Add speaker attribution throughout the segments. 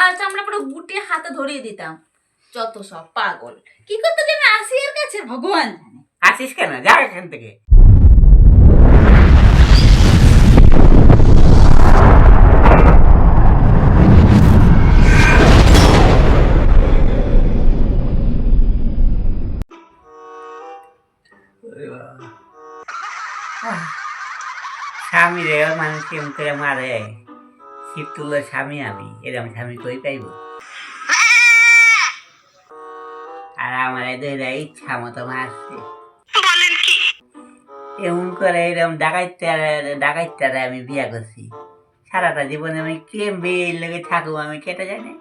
Speaker 1: ছাড়া চামড়া পুরো গুটিয়ে হাতে ধরিয়ে দিতাম। যত সব পাগল, কি করতে যাবে আসিয়ার কাছে ভগবান জানে।
Speaker 2: আসিস কেন, যা এখান থেকে। স্বামী রে মানুষ কেমন করে মারে, শিব তুল্য স্বামী আমি, এরকম স্বামী কই পাইব। আর আমার এদের ইচ্ছা মতো মারছে, এমন করে এরকম ডাকাইতারে আমি বিয়া করছি। সারাটা জীবনে আমি কেম বিয়ের লেগে থাকবো আমি কেটে জানি,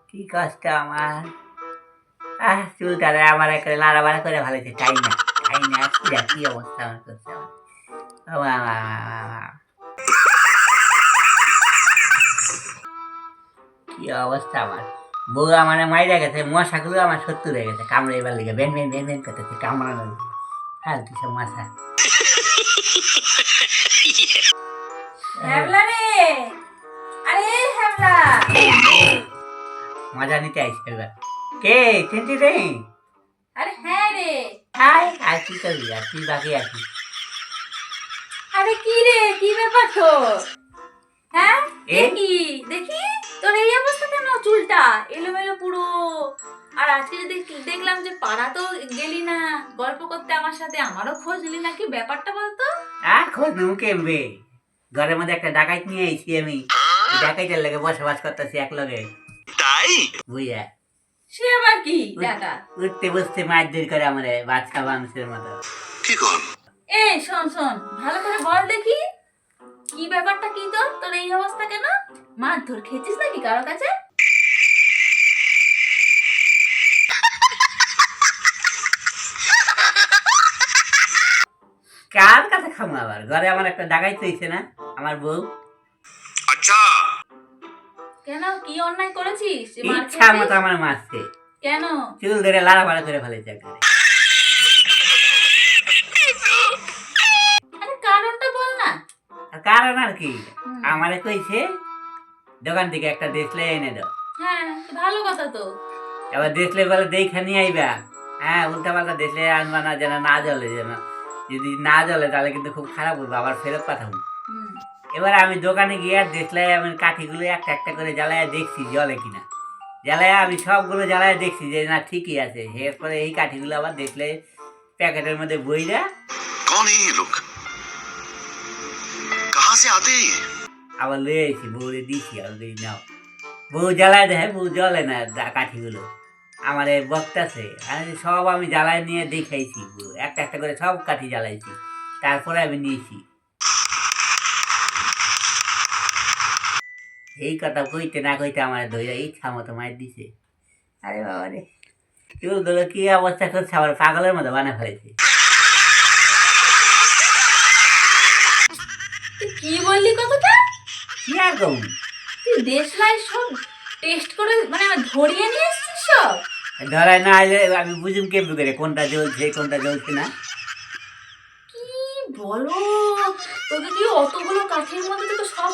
Speaker 2: কি কষ্ট আমার। চুলটারে আমার একটা লাড়াবাড়া করে ভালোছে, তাই না কি অবস্থা আমার করছে আমার। কি অবস্থা আমার, বউ আমার মাইরা গেছে, মশাগুলো আমার শত্রু হয়ে গেছে, কামড়ে এবার লেগে বেন বেন বেন বেন করতেছে, কামড়ানো ফালতু সব মশা।
Speaker 1: হ্যাবলা রে, আরে হ্যাবলা,
Speaker 2: মজা নিতে আইসে এবার। কে চিনতি রে?
Speaker 1: আরে হ্যাঁ রে।
Speaker 2: আর কি করবি, আর তুই বাকি আছিস।
Speaker 1: আরে কি রে, কি ব্যাপার তোর? হ্যাঁ
Speaker 2: এ?
Speaker 1: কি দেখি তোর এই অবস্থা কেন? চুলটা এলোমেলো পুরো। আর আজকে যে দেখলাম যে পাড়া তো গেলি না গল্প করতে আমার সাথে, আমারও খোঁজ নিলি না, কি ব্যাপারটা বলতো?
Speaker 2: খোঁজ নেবো কেমবে, ঘরের মধ্যে একটা ডাকাইত নিয়ে আইছি আমি, ডাকাইতের লেগে বসবাস করতেছি এক লগে, তাই বুঝা।
Speaker 1: সে আবার কি টাকা?
Speaker 2: উঠতে বসতে মারধর করে আমারে বাচ্চা মানুষের মতো। কি কর?
Speaker 1: এই শোন শোন, ভালো করে বল দেখি কি ব্যাপারটা, কি তোর তোর এই অবস্থা কেন? মারধর খেয়েছিস নাকি কারো কাছে?
Speaker 2: কার কাছে খামো আবার, ঘরে আমার একটা ডাকাইত হইছে না আমার বউ।
Speaker 3: আচ্ছা
Speaker 1: কেন, কি অন্যায় করেছিস যে মার
Speaker 2: ইচ্ছা মতো
Speaker 1: খেয়েছিস?
Speaker 2: আমার মারছে,
Speaker 1: কেন?
Speaker 2: চুল ধরে লাড়াবাড়া করে ফেলেছে একবারে।
Speaker 1: আরে কারণটা বল না।
Speaker 2: আর কারণ আর কি, আমারে কইছে দোকান থেকে একটা দেশলে এনে দাও।
Speaker 1: হ্যাঁ ভালো কথা তো।
Speaker 2: এবার দেশলে বলে দেখা নিয়ে আইবা, উল্টা পাল্টা দেশলে আনবা না, যেন না জ্বলে, যেন যদি না জ্বলে তাহলে কিন্তু খুব খারাপ হইব, আবার ফেরত পাঠাবো। এবার আমি দোকানে গিয়ে দেখলে আমি কাঠিগুলো একটা একটা করে জ্বালায় দেখছি জ্বলে কিনা, জ্বালায় আমি সবগুলো জ্বালায় দেখছি যে না ঠিকই আছে। এরপরে এই কাঠিগুলো আবার দেখলে প্যাকেটের মধ্যে বইরা,
Speaker 3: कौन है ये लोग कहां से आते हैं
Speaker 2: আবার লয়ে এসেছি, বউরে দিছি, আর নাও। বউ জ্বালায় দেখে বউ জ্বলে না কাঠিগুলো, আমার বক্তাছে। সব আমি জ্বালায় নিয়ে দেখাইছি, একটা একটা করে সব কাঠি জ্বালাইছি, তারপরে আমি নিয়েছি। এই কথা কইতে না কইতে আমার ধৈর্য ইচ্ছা মতো মার দিছে। আরে বাবা রে, চুলগুলো কি অবস্থা করছে, আবার পাগলের মতো বানা ফেলেছে।
Speaker 1: কি বললি কথাটা?
Speaker 2: কি আর কম,
Speaker 1: তুই দেশলাই সব টেস্ট করে মানে ধরিয়ে নিয়ে এসছিস সব?
Speaker 2: ধরায় না আইলে আমি বুঝুম কেমন করে কোনটা জ্বলছে কোনটা জ্বলছে না।
Speaker 1: কি বলো, তোকে কি অতগুলো কাঠের মধ্যে তো সব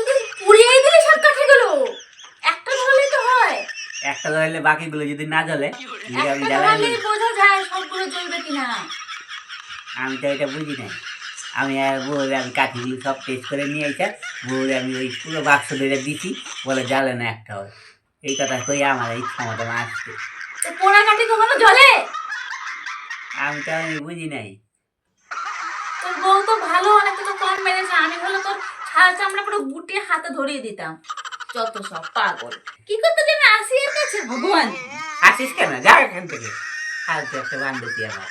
Speaker 1: তুই পুড়িয়ে দিলি সব কাঠিগুলো? একটা ধরলেই তো হয়।
Speaker 2: একটা ধরাইলে বাকিগুলো যদি না জ্বলে, যদি আমি
Speaker 1: একটা
Speaker 2: জ্বালাই
Speaker 1: ধরলেই বোঝা যায় সবগুলো জ্বলবে কিনা।
Speaker 2: আমি তো এটা বুঝি নাই। আমি আর বউরে আমি কাঠিগুলো সব টেস্ট করে নিয়ে আইসা বউরে আমি ওই পুরো বাক্স ধরে দিছি, বলে জ্বালে না একটা হয়। এই কথা কই আমার ইচ্ছা মতো আসছে।
Speaker 1: তো পোড়া কাঠি কখনো জ্বলে?
Speaker 2: আমি তো আমি বুঝি নাই।
Speaker 1: তোর বউ তো ভালো, অনেকটা তো কম মেরেছে, আমি হলো তোর ছাড়া চামড়া পুরো গুটিয়ে হাতে ধরিয়ে দিতাম। যত সব পাগল, কি করতে যাবে আসিয়ার কাছে ভগবান।
Speaker 2: আসিস কেন, যা এখান থেকে, ফালতু একটা বান্ধবী আমার।